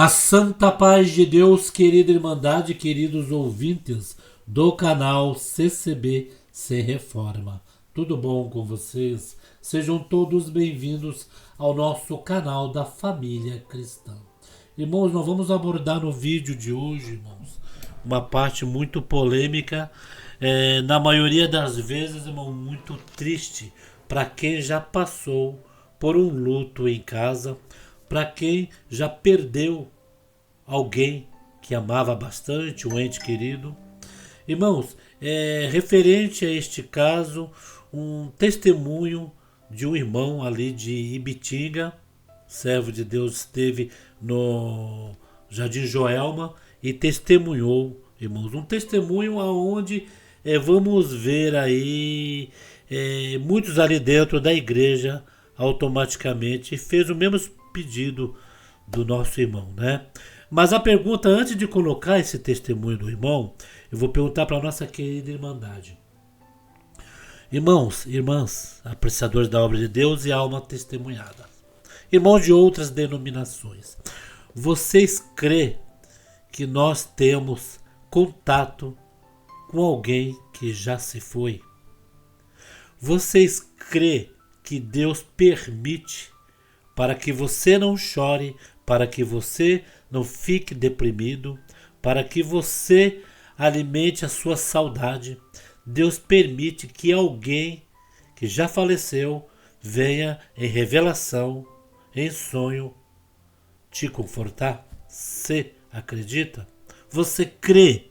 A santa paz de Deus, querida Irmandade, queridos ouvintes do canal CCB Sem Reforma. Tudo bom com vocês? Sejam todos bem-vindos ao nosso canal da Família Cristã. Irmãos, nós vamos abordar no vídeo de hoje, irmãos, uma parte muito polêmica, na maioria das vezes, irmão, muito triste para quem já passou por um luto em casa, para quem já perdeu alguém que amava bastante, um ente querido. Irmãos, referente a este caso, um testemunho de um irmão ali de Ibitinga, servo de Deus, esteve no Jardim Joelma e testemunhou, irmãos, um testemunho aonde vamos ver aí muitos ali dentro da igreja automaticamente fez o mesmo pedido do nosso irmão, né? Mas a pergunta, antes de colocar esse testemunho do irmão, eu vou perguntar para a nossa querida Irmandade. Irmãos, irmãs, apreciadores da obra de Deus e alma testemunhada. Irmãos de outras denominações, vocês crêem que nós temos contato com alguém que já se foi? Vocês crêem que Deus permite para que você não chore, para que você não fique deprimido, para que você alimente a sua saudade? Deus permite que alguém que já faleceu venha em revelação, em sonho, te confortar? Você acredita? Você crê?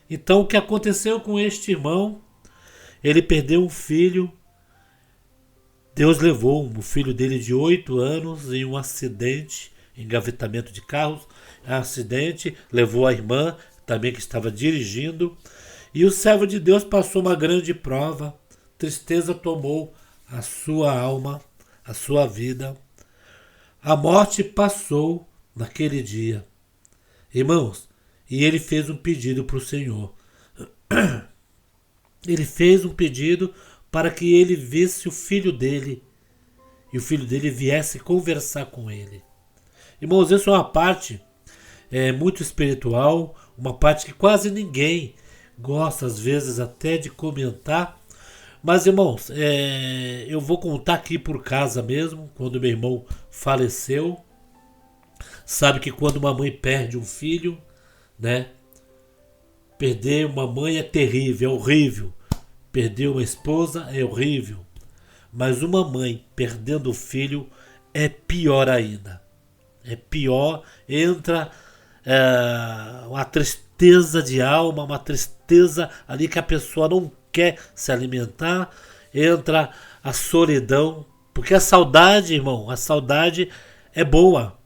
Então, o que aconteceu com este irmão? Ele perdeu um filho. Deus levou o filho dele de 8 anos em um acidente, engavetamento de carros. Acidente, levou a irmã, também que estava dirigindo. E o servo de Deus passou uma grande prova. Tristeza tomou a sua alma, a sua vida. A morte passou naquele dia. Irmãos, e ele fez um pedido para o Senhor. Ele fez um pedido para que ele visse o filho dele e o filho dele viesse conversar com ele. Irmãos, isso é uma parte muito espiritual, uma parte que quase ninguém gosta, às vezes, até de comentar. Mas, irmãos, eu vou contar aqui por casa mesmo, quando meu irmão faleceu. Sabe que quando uma mãe perde um filho, né? Perder uma mãe é terrível, é horrível. Perder uma esposa é horrível. Mas uma mãe perdendo o filho é pior ainda. É pior, entra uma tristeza de alma, uma tristeza ali que a pessoa não quer se alimentar. Entra a solidão. Porque a saudade, irmão, a saudade é boa.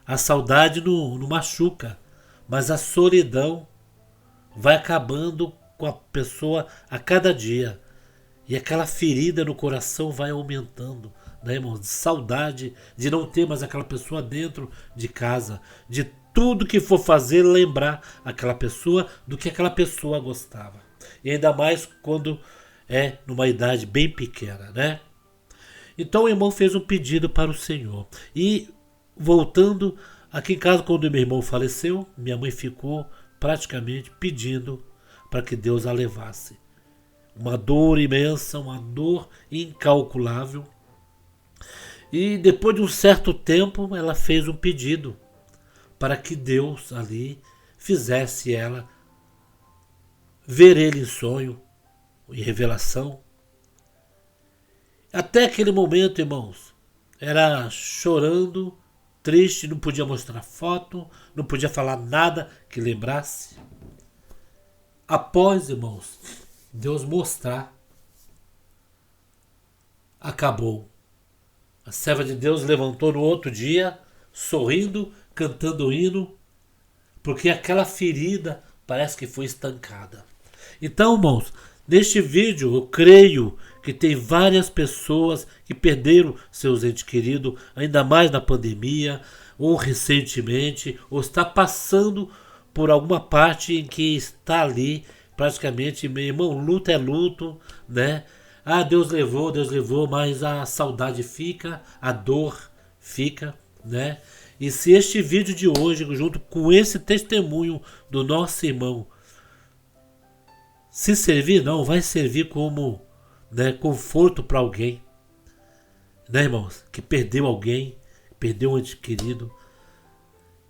A saudade não machuca. Mas a solidão vai acabando com a pessoa a cada dia. E aquela ferida no coração vai aumentando, né, irmão? De saudade, de não ter mais aquela pessoa dentro de casa. De tudo que for fazer, lembrar aquela pessoa do que aquela pessoa gostava. E ainda mais quando é numa idade bem pequena, né? Então o irmão fez um pedido para o Senhor. E voltando, aqui em casa, quando meu irmão faleceu, minha mãe ficou praticamente pedindo para que Deus a levasse. Uma dor imensa, uma dor incalculável. E depois de um certo tempo, ela fez um pedido para que Deus ali fizesse ela ver ele em sonho, em revelação. Até aquele momento, irmãos, era chorando, triste, não podia mostrar foto, não podia falar nada que lembrasse. Após, irmãos, Deus mostrar, acabou. A serva de Deus levantou no outro dia, sorrindo, cantando hino, porque aquela ferida parece que foi estancada. Então, irmãos, neste vídeo eu creio que tem várias pessoas que perderam seus entes queridos, ainda mais na pandemia, ou recentemente, ou está passando por alguma parte em que está ali, praticamente, meu irmão, luto é luto, né? Ah, Deus levou, mas a saudade fica, a dor fica, né? E se este vídeo de hoje, junto com esse testemunho do nosso irmão, se servir, não, vai servir como, né, conforto para alguém, né, irmãos, que perdeu alguém, perdeu um ente querido,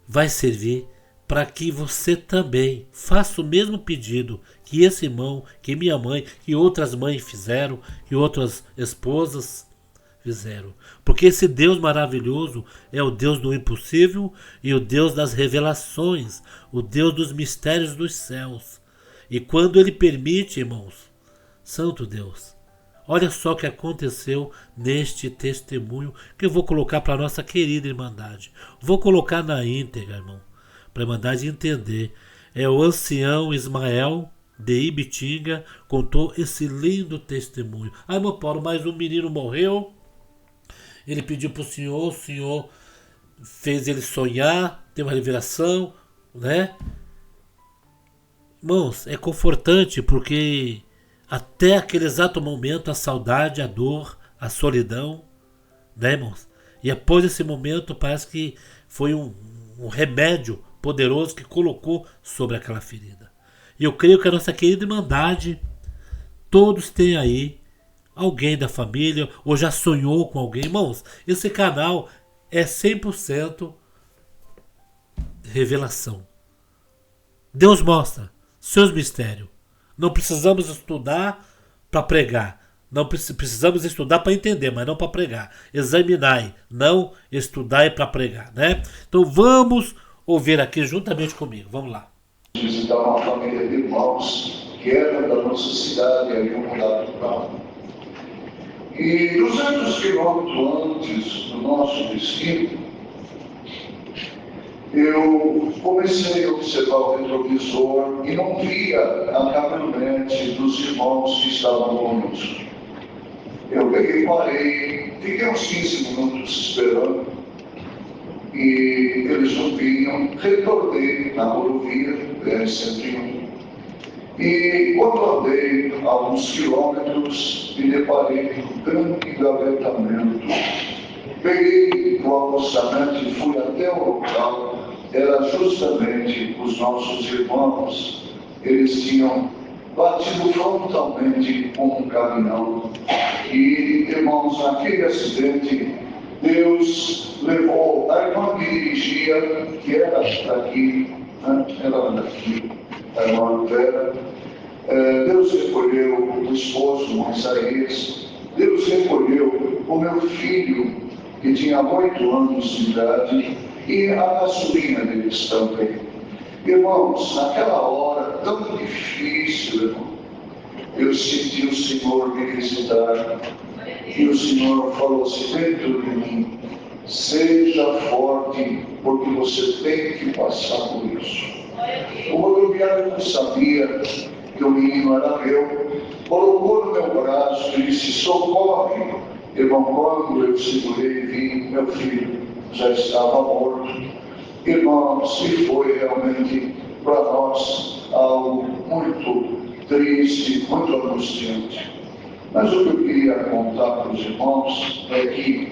vai servir para que você também faça o mesmo pedido que esse irmão, que minha mãe, que outras mães fizeram, que outras esposas fizeram. Porque esse Deus maravilhoso é o Deus do impossível e o Deus das revelações, o Deus dos mistérios dos céus. E quando Ele permite, irmãos, Santo Deus, olha só o que aconteceu neste testemunho que eu vou colocar para a nossa querida Irmandade. Vou colocar na íntegra, irmão, para a Irmandade entender. É o ancião Ismael de Ibitinga contou esse lindo testemunho. Ah, irmão Paulo, mas o menino morreu. Ele pediu para o senhor fez ele sonhar, ter uma revelação, né? Irmãos, é confortante porque até aquele exato momento a saudade, a dor, a solidão, né, irmãos? E após esse momento parece que foi um remédio poderoso que colocou sobre aquela ferida. E eu creio que a nossa querida Irmandade, todos têm aí alguém da família ou já sonhou com alguém. Irmãos, esse canal é 100% revelação. Deus mostra seus mistérios. Não precisamos estudar para pregar. Não precisamos estudar para entender, mas não para pregar. Examinai, não estudai para pregar, né? Então vamos ouvir aqui juntamente comigo. Vamos lá. Visitar uma família de irmãos que era da nossa cidade, haviam mudado para lá. E 200 quilômetros antes do nosso destino, eu comecei a observar o retrovisor e não via a caminhonete dos irmãos que estavam conosco. Eu peguei, parei, fiquei uns 15 minutos esperando e eles não vinham. Retornei na rodovia BR-101 e quando andei alguns quilômetros me deparei com um grande engavetamento. Peguei o acostamento e fui até o local. Era justamente os nossos irmãos. Eles tinham batido frontalmente com um caminhão. E, irmãos, naquele acidente, Deus levou a irmã que dirigia, que era daqui, né? Ela era daqui, a irmã Vera. Deus recolheu o esposo, Moisés. Deus recolheu o meu filho, que tinha 8 anos de idade, e a caçulinha deles também. Irmãos, naquela hora tão difícil, irmão, eu senti o Senhor me visitar, e o Senhor falou assim dentro de mim: seja forte, porque você tem que passar por isso. O rodoviário não sabia que o menino era meu, colocou no meu braço e disse: socorre. Irmão, quando eu segurei e vi, meu filho já estava morto. Irmãos, e foi realmente para nós algo muito triste, muito angustiante. Mas o que eu queria contar para os irmãos é que,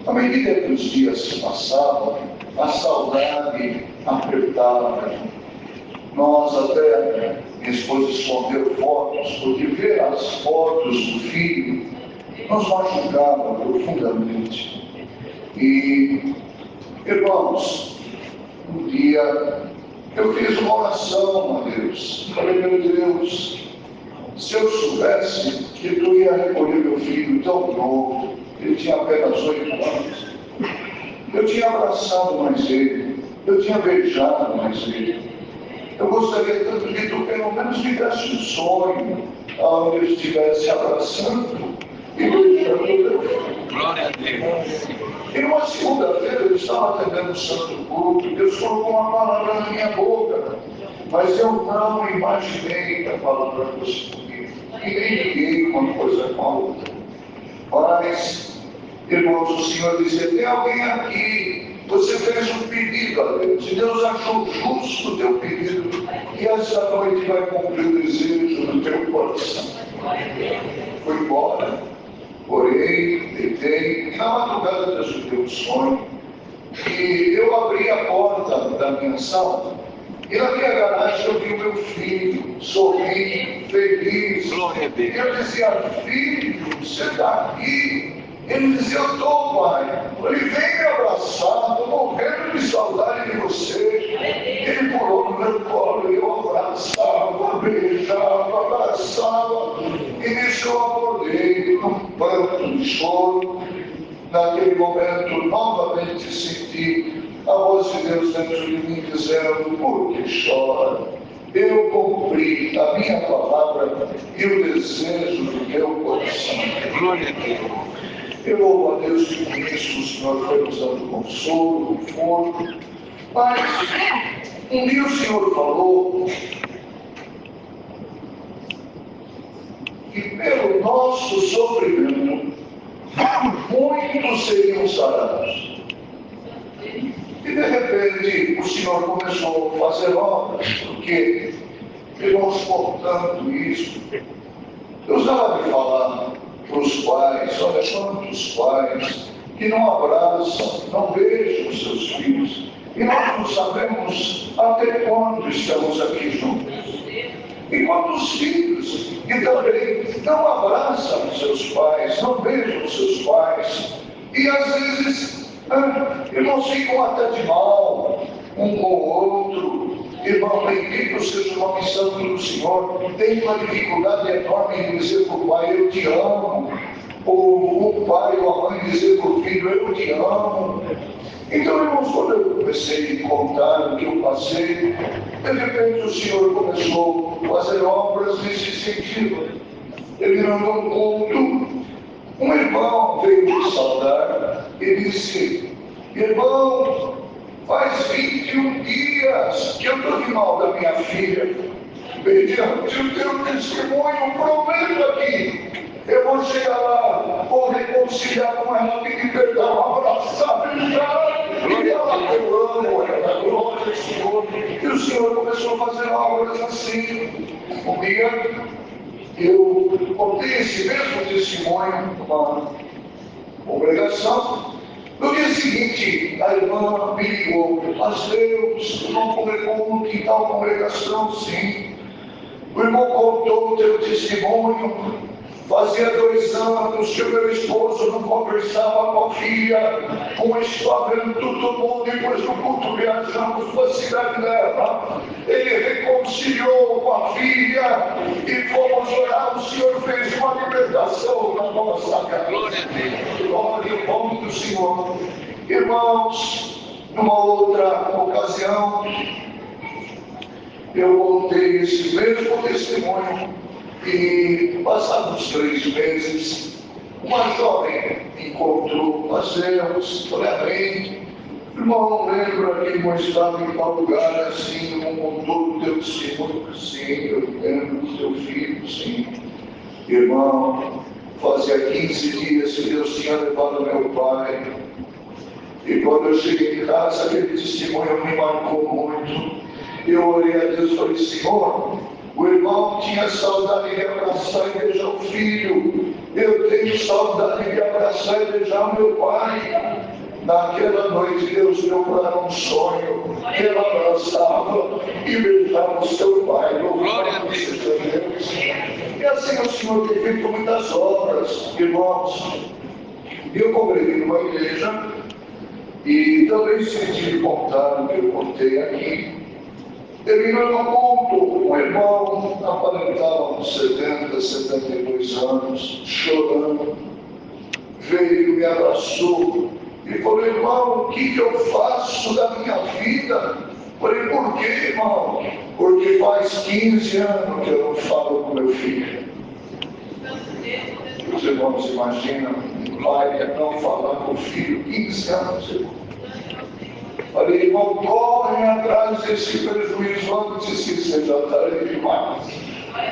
à medida que os dias se passavam, a saudade apertava. Nós até, minha esposa escondeu fotos, porque ver as fotos do filho nos machucava profundamente. E, irmãos, um dia eu fiz uma oração a Deus. Falei: meu Deus, se eu soubesse que tu ia recolher meu filho tão novo, ele tinha apenas 8 anos, eu tinha abraçado mais ele, eu tinha beijado mais ele. Eu gostaria tanto que tu pelo menos me desse um sonho, onde eu estivesse abraçando e beijando meu filho. Glória a Deus. E uma segunda-feira eu estava atendendo o santo culto, Deus colocou uma palavra na minha boca, mas eu não imaginei que a palavra fosse comigo. E nem liguei uma coisa com a outra. Mas, irmãos, o Senhor dizia: tem alguém aqui, você fez um pedido a Deus, e Deus achou justo o teu pedido, e esta noite vai cumprir o desejo do teu coração. Foi embora, orei, deitei, e na madrugada Deus me deu um sonho. E eu abri a porta da minha sala e na minha garagem eu vi o meu filho sorrindo, feliz. Glória a Deus. E eu dizia, filho, você está aqui? Ele dizia, eu estou, pai. Ele vem me abraçar, estou morrendo de saudade de você. Ele pulou no meu colo, eu abraçava, beijava, abraçava. E nisso eu acordei num pranto de choro. Naquele momento, novamente senti a voz de Deus dentro de mim dizendo, por que chora? Eu cumpri a minha palavra e o desejo do meu coração. Glória a Deus. Eu louvo a Deus que com isso o Senhor foi nos dando consolo, conforto. Mas um dia o Senhor falou que pelo nosso sofrimento muitos seriam sarados. E de repente o Senhor começou a fazer obras, porque irmãos, portanto isso, eu usava de falar para os pais, olha quantos pais que não abraçam, não beijam os seus filhos, e nós não sabemos até quando estamos aqui juntos. E quantos filhos que também não abraçam os seus pais, não beijam os seus pais, e às vezes irmãos ficam até de mal um com o outro. Irmão, bendito seja o nome santo do Senhor. Tem uma dificuldade enorme em dizer para o pai, eu te amo. Ou o pai ou a mãe dizer para o filho, eu te amo. Então, irmãos, quando eu comecei a contar o que eu passei, de repente o Senhor começou a fazer obras nesse sentido. Ele mandou um culto. Um irmão veio me saudar e disse, irmão, faz 21 dias que eu estou de mal da minha filha. Mediante o teu testemunho, prometo aqui, eu vou chegar lá, vou reconciliar com ela, pedir perdão, abraçar, beijar, e ela, eu amo ela, glória ao Senhor. E o Senhor começou a fazer obras assim. Um dia, eu contei esse mesmo testemunho numa congregação. No dia seguinte, a irmã me ligou, mas Deus, o irmão congregou em tal congregação, sim. O irmão contou o teu testemunho. Fazia 2 anos que o meu esposo não conversava com a filha, com isso havendo todo mundo, depois do culto viajamos para a cidade dela. Ele reconciliou com a filha e fomos orar. O Senhor fez uma libertação na nossa casa. Glória a Deus. Glória ao nome do Senhor. Irmãos, numa outra ocasião, eu contei esse mesmo testemunho. E passados 3 meses, uma jovem me encontrou, passeamos, falei, amém. Irmão, lembra que irmão estava em tal lugar assim, não contou o teu testemunho? Sim, eu lembro do teu filho, sim. Irmão, fazia 15 dias que Deus tinha levado meu pai. E quando eu cheguei em casa, aquele testemunho me marcou muito. Eu orei a Deus e falei, Senhor, o irmão tinha saudade de abraçar e beijar o filho. Eu tenho saudade de abraçar e beijar meu pai. Naquela noite Deus deu para ela um sonho. Ela abraçava e beijava o seu pai. Louvado seja Deus. E assim o Senhor tem feito muitas obras, irmãos. Eu congreguei numa igreja e também senti contar o que eu contei aqui. Terminando o culto, o irmão aparentava uns 70, 72 anos, chorando, veio, me abraçou e falou, irmão, o que eu faço da minha vida? Falei, por quê, irmão? Porque faz 15 anos que eu não falo com meu filho. Os irmãos imaginam um pai não falar com o filho, 15 anos, irmão. Falei, irmão, corre atrás desse prejuízo antes que seja tarde demais.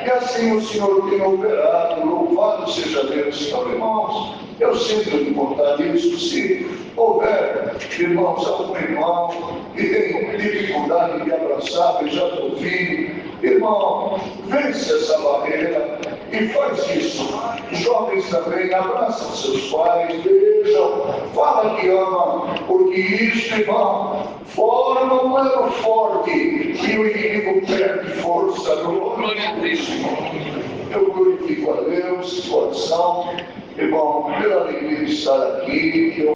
E assim o Senhor tem operado, louvado seja Deus. Então, irmãos, eu sinto de contar isso. Se houver, irmãos, algum irmão que tem dificuldade de abraçar, beijar o filho, irmão, vence essa barreira. E faz isso. Jovens também, abraçam seus pais, beijam, fala que ama, porque isso, irmão, forma um elo forte e o inimigo perde força. Glória a Deus, irmão. Eu glorifico a Deus, de coração, irmão, pela alegria de estar aqui.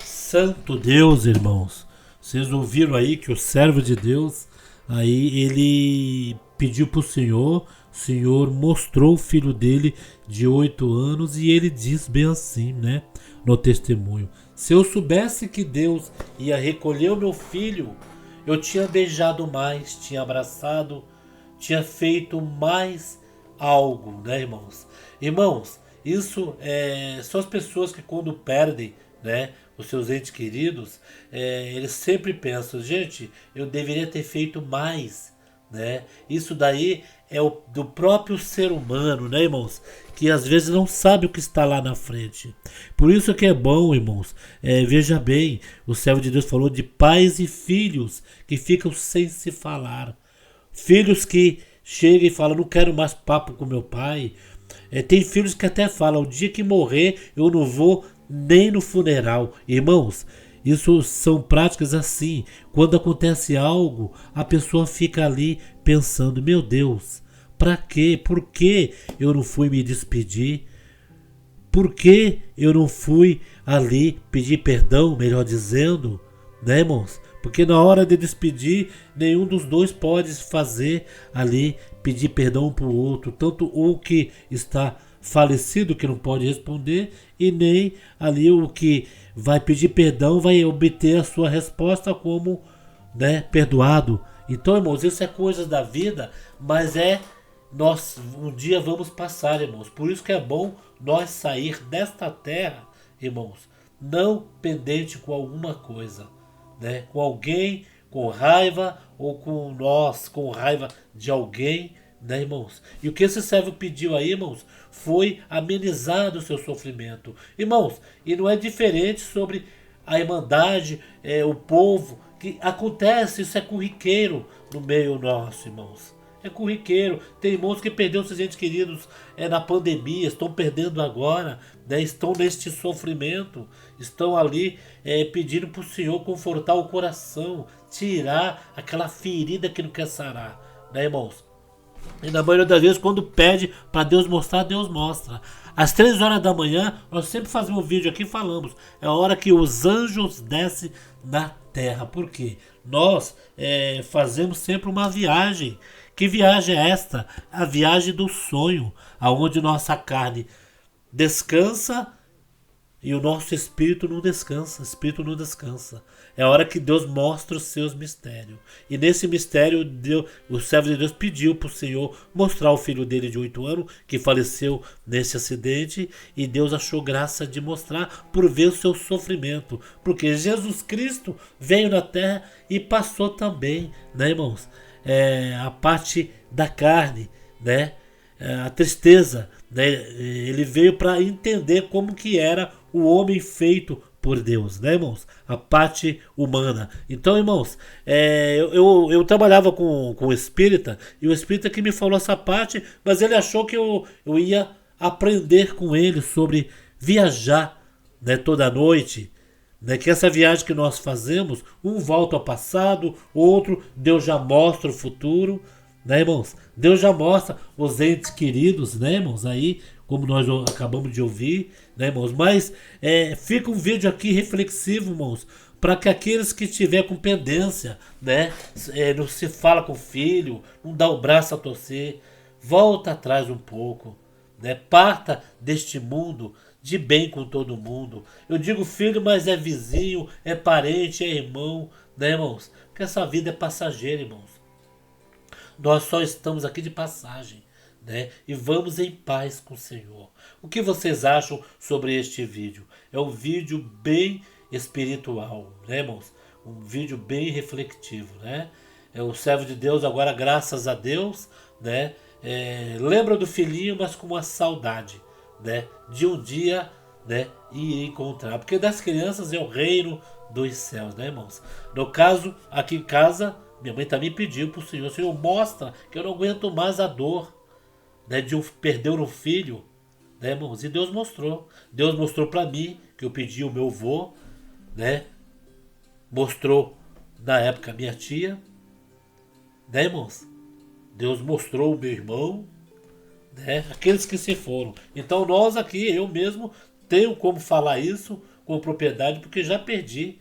Santo Deus, irmãos. Vocês ouviram aí que o servo de Deus, aí ele pediu para o Senhor mostrou o filho dele de 8 anos e ele diz bem assim, né, no testemunho: se eu soubesse que Deus ia recolher o meu filho, eu tinha beijado mais, tinha abraçado, tinha feito mais algo, né, irmãos? Irmãos, isso são as pessoas que quando perdem, né, os seus entes queridos, eles sempre pensam, gente, eu deveria ter feito mais, né? Isso daí é do próprio ser humano, né, irmãos? Que às vezes não sabe o que está lá na frente. Por isso que é bom, irmãos, veja bem, o servo de Deus falou de pais e filhos que ficam sem se falar. Filhos que chegam e falam, não quero mais papo com meu pai. Tem filhos que até falam, o dia que morrer eu não vou nem no funeral. Irmãos, isso são práticas assim. Quando acontece algo, a pessoa fica ali pensando, meu Deus, pra quê? Por que eu não fui me despedir? Por que eu não fui ali pedir perdão, melhor dizendo? Né, irmãos? Porque na hora de despedir, nenhum dos dois pode fazer ali, pedir perdão um para o outro. Tanto o que está falecido, que não pode responder, e nem ali o que vai pedir perdão vai obter a sua resposta como, né, perdoado. Então, irmãos, isso é coisas da vida, mas nós um dia vamos passar, irmãos. Por isso que é bom nós sair desta terra, irmãos, não pendente com alguma coisa, né, com alguém com raiva ou com nós com raiva de alguém, né, irmãos? E o que esse servo pediu aí, irmãos, foi amenizar o seu sofrimento. Irmãos, e não é diferente sobre a irmandade, o povo, que acontece, isso é corriqueiro no meio nosso, irmãos. É corriqueiro. Tem irmãos que perderam seus entes queridos na pandemia, estão perdendo agora, né, estão neste sofrimento, estão ali pedindo para o Senhor confortar o coração, tirar aquela ferida que não quer sarar, né, irmãos? E na maioria das vezes, quando pede para Deus mostrar, Deus mostra. Às 3 horas da manhã, nós sempre fazemos um vídeo aqui e falamos, é a hora que os anjos descem na terra. Por quê? Nós fazemos sempre uma viagem. Que viagem é esta? A viagem do sonho, aonde nossa carne descansa e o nosso espírito não descansa. Espírito não descansa. É a hora que Deus mostra os seus mistérios. E nesse mistério, o servo de Deus pediu para o Senhor mostrar o filho dele de 8 anos, que faleceu nesse acidente, e Deus achou graça de mostrar por ver o seu sofrimento. Porque Jesus Cristo veio na terra e passou também, né, irmãos? A parte da carne, né? A tristeza, né? Ele veio para entender como que era o homem feito por Deus, né, irmãos? A parte humana. Então, irmãos, eu trabalhava com o espírita, e o espírita que me falou essa parte, mas ele achou que eu ia aprender com ele sobre viajar, né, toda noite, né, que essa viagem que nós fazemos, um volta ao passado, outro Deus já mostra o futuro, né, irmãos? Deus já mostra os entes queridos, né, irmãos? Aí, como nós acabamos de ouvir, né, irmãos? Mas fica um vídeo aqui reflexivo, irmãos, para que aqueles que tiver com pendência, né, não se fala com o filho, não dá o braço a torcer, volta atrás um pouco, né? Parta deste mundo de bem com todo mundo. Eu digo filho, mas é vizinho, é parente, é irmão, né, irmãos? Porque essa vida é passageira, irmãos. Nós só estamos aqui de passagem, né? E vamos em paz com o Senhor. O que vocês acham sobre este vídeo? É um vídeo bem espiritual, né, irmãos? Um vídeo bem reflexivo, né? O servo de Deus agora, graças a Deus, né? Lembra do filhinho, mas com uma saudade, né, de um dia, né, ir encontrar, porque das crianças é o reino dos céus, né, irmãos? No caso, aqui em casa, minha mãe também pediu para o Senhor mostra que eu não aguento mais a dor, né, perderam um filho, né, irmãos? E Deus mostrou. Deus mostrou para mim, que eu pedi o meu avô, né? Mostrou na época a minha tia, né, irmãos? Deus mostrou o meu irmão, né? Aqueles que se foram. Então nós aqui, eu mesmo, tenho como falar isso com propriedade, porque já perdi,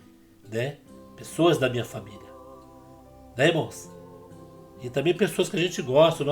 né, pessoas da minha família, né, irmãos? E também pessoas que a gente gosta,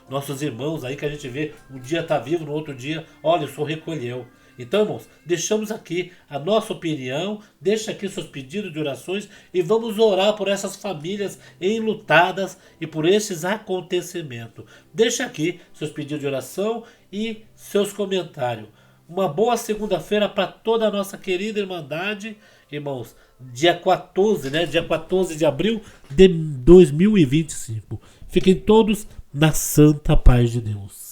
nossos irmãos aí que a gente vê, um dia tá vivo, no outro dia, olha, o senhor recolheu. Então, irmãos, deixamos aqui a nossa opinião, deixa aqui seus pedidos de orações e vamos orar por essas famílias enlutadas e por esses acontecimentos. Deixa aqui seus pedidos de oração e seus comentários. Uma boa segunda-feira para toda a nossa querida Irmandade, irmãos. Dia 14, né? Dia 14 de abril de 2025. Fiquem todos na santa paz de Deus.